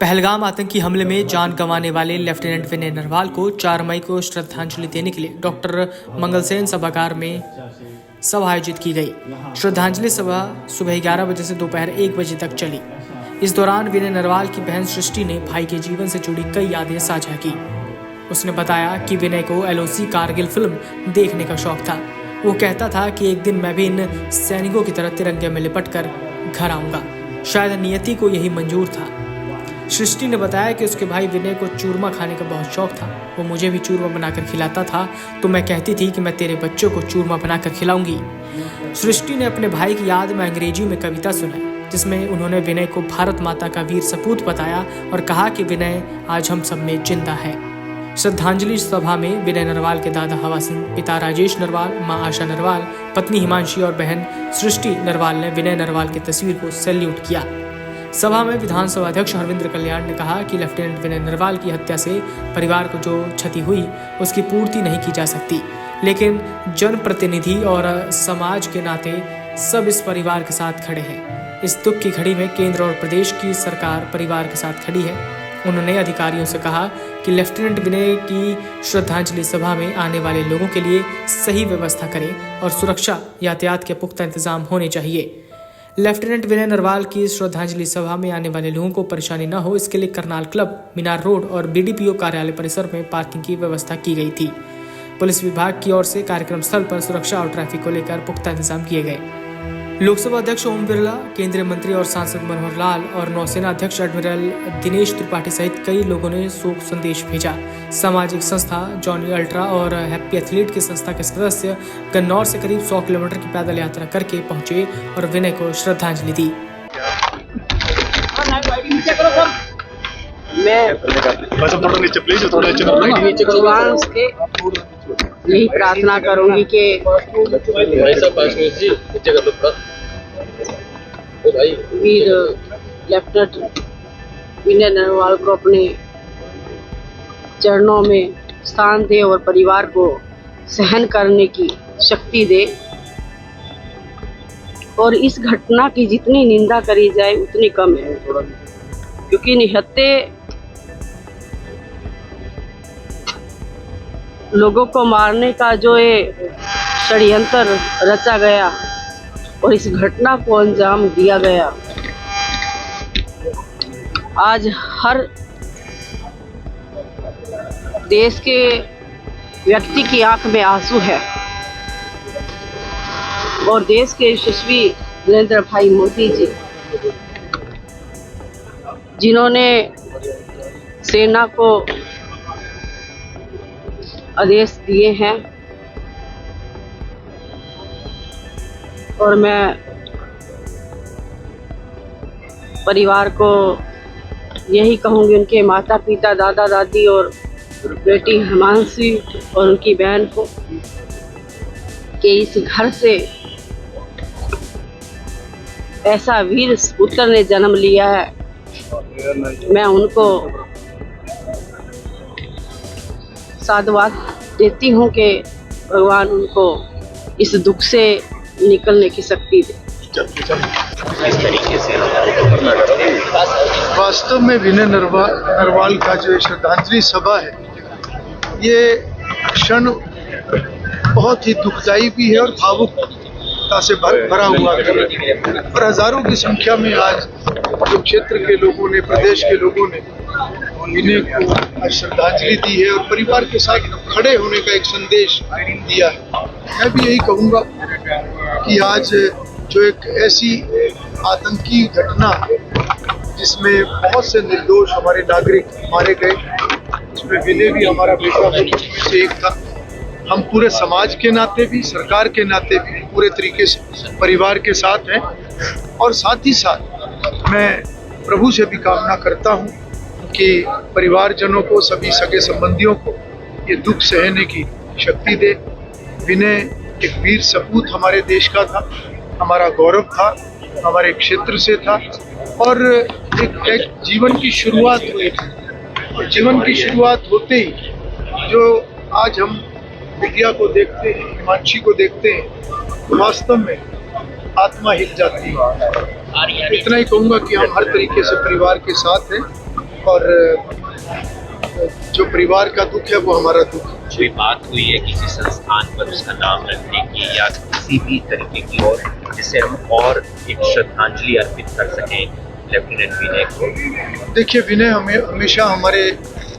पहलगाम आतंकी हमले में जान गंवाने वाले लेफ्टिनेंट विनय नरवाल को 4 मई को श्रद्धांजलि देने के लिए डॉक्टर मंगलसेन सभागार में सभा आयोजित की गई। श्रद्धांजलि सभा सुबह 11 बजे से दोपहर 1 बजे तक चली। इस दौरान विनय नरवाल की बहन सृष्टि ने भाई के जीवन से जुड़ी कई यादें साझा की। उसने बताया कि विनय को LOC कारगिल फिल्म देखने का शौक था। वो कहता था कि एक दिन मैं भी इन सैनिकों की तरह तिरंगे में लिपट कर घर आऊंगा। शायद नियति को यही मंजूर था। सृष्टि ने बताया कि उसके भाई विनय को चूरमा खाने का बहुत शौक था। वो मुझे भी चूरमा बनाकर खिलाता था, तो मैं कहती थी कि मैं तेरे बच्चों को चूरमा बनाकर खिलाऊंगी। सृष्टि ने अपने भाई की याद में अंग्रेजी में कविता सुनाई, जिसमें उन्होंने विनय को भारत माता का वीर सपूत बताया और कहा कि विनय आज हम सब में जिंदा है। श्रद्धांजलि सभा में विनय नरवाल के दादा हवा सिंह, पिता राजेश नरवाल, मां आशा नरवाल, पत्नी हिमांशी और बहन सृष्टि नरवाल ने विनय नरवाल की तस्वीर को सैल्यूट किया। सभा में विधानसभा अध्यक्ष हरविंद्र कल्याण ने कहा कि लेफ्टिनेंट विनय नरवाल की हत्या से परिवार को जो क्षति हुई उसकी पूर्ति नहीं की जा सकती, लेकिन जनप्रतिनिधि और समाज के नाते सब इस परिवार के साथ खड़े हैं। इस दुख की घड़ी में केंद्र और प्रदेश की सरकार परिवार के साथ खड़ी है। उन्होंने अधिकारियों से कहा कि लेफ्टिनेंट विनय की श्रद्धांजलि सभा में आने वाले लोगों के लिए सही व्यवस्था करें और सुरक्षा यातायात के पुख्ता इंतजाम होने चाहिए। लेफ्टिनेंट विनय नरवाल की श्रद्धांजलि सभा में आने वाले लोगों को परेशानी न हो, इसके लिए करनाल क्लब, मीनार रोड और BDPO कार्यालय परिसर में पार्किंग की व्यवस्था की गई थी। पुलिस विभाग की ओर से कार्यक्रम स्थल पर सुरक्षा और ट्रैफिक को लेकर पुख्ता इंतजाम किए गए। लोकसभा अध्यक्ष ओम बिरला, केंद्रीय मंत्री और सांसद मनोहर लाल और नौसेना अध्यक्ष एडमिरल दिनेश त्रिपाठी सहित कई लोगों ने शोक संदेश भेजा। सामाजिक संस्था जॉनी अल्ट्रा और हैप्पी एथलीट की संस्था के सदस्य गन्नौर से करीब 100 किलोमीटर की पैदल यात्रा करके पहुंचे और विनय को श्रद्धांजलि दी। भगवान से यही प्रार्थना करूंगी कि वीर लेफ्टिनेंट विनय नरवाल को अपने चरणों में स्थान दे और परिवार को सहन करने की शक्ति दे, और इस घटना की जितनी निंदा करी जाए उतनी कम है, क्योंकि निहत्थे लोगों को मारने का जो ये षड्यंत्र रचा गया और इस घटना को अंजाम दिया गया, आज हर देश के व्यक्ति की आंख में आंसू है। और देश के यशस्वी नरेंद्र भाई मोदी जी, जिन्होंने सेना को आदेश दिए हैं, और मैं परिवार को यही कहूँगी, उनके माता पिता, दादा दादी और बेटी हिमांशी और उनकी बहन को, कि इस घर से ऐसा वीर पुत्र ने जन्म लिया है। मैं उनको साधुवाद देती हूँ कि भगवान उनको इस दुख से निकलने की शक्ति दे। वास्तव में विनय नरवाल का जो श्रद्धांजलि सभा है, ये क्षण बहुत ही दुखदायी भी है और भावुकता से भरा हुआ है। और हजारों की संख्या में आज जो क्षेत्र के लोगों ने, प्रदेश के लोगों ने विनय को श्रद्धांजलि दी है और परिवार के साथ खड़े होने का एक संदेश दिया है। मैं भी यही कहूँगा कि आज जो एक ऐसी आतंकी घटना जिसमें बहुत से निर्दोष हमारे नागरिक मारे गए, उसमें विनय भी हमारा बेटा से एक था। हम पूरे समाज के नाते भी, सरकार के नाते भी पूरे तरीके से परिवार के साथ हैं। और साथ ही साथ मैं प्रभु से भी कामना करता हूँ कि परिवारजनों को, सभी सगे संबंधियों को ये दुख सहने की शक्ति दे। विनय एक वीर सपूत हमारे देश का था, हमारा गौरव था, हमारे क्षेत्र से था, और एक जीवन की शुरुआत हुई थी। जीवन की शुरुआत होते ही जो आज हम मीडिया को देखते हैं, हिमांशी को देखते हैं, वास्तव में आत्मा हिल जाती है। इतना ही कहूँगा कि हम हर तरीके से परिवार के साथ हैं और जो परिवार का दुख है वो हमारा दुख है। कोई बात हुई है किसी संस्थान पर उसका नाम रखने की या किसी भी तरीके की और जिससे हम और एक श्रद्धांजलि अर्पित कर सकें लेफ्टिनेंट विनय को? देखिए, विनय हमें हमेशा हमारे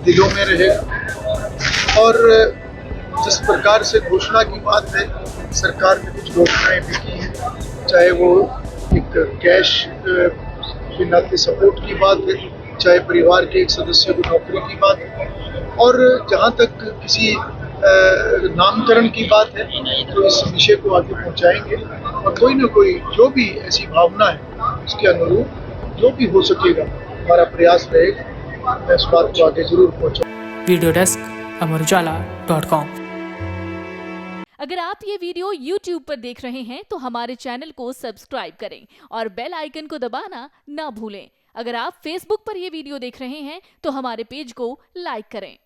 दिलों में रहेगा और जिस प्रकार से घोषणा की बात है, सरकार ने कुछ घोषणाएं भी की हैं, चाहे वो एक कैश के नाते सपोर्ट की बात है, चाहे परिवार के एक सदस्य को नौकरी की बात है, और जहाँ तक किसी नामकरण की बात है तो इस विषय को आगे पहुँचाएंगे और कोई ना कोई जो भी ऐसी भावना है उसके अनुरूप जो भी हो सकेगा हमारा प्रयास रहेगा। मैं इस बात को आगे जरूर पहुँचाऊँ। Video desk amarujala.com। अगर आप ये वीडियो YouTube पर देख रहे हैं तो हमारे चैनल को सब्सक्राइब करें और बेल आइकन को दबाना ना भूलें। अगर आप Facebook पर ये वीडियो देख रहे हैं तो हमारे पेज को लाइक करें।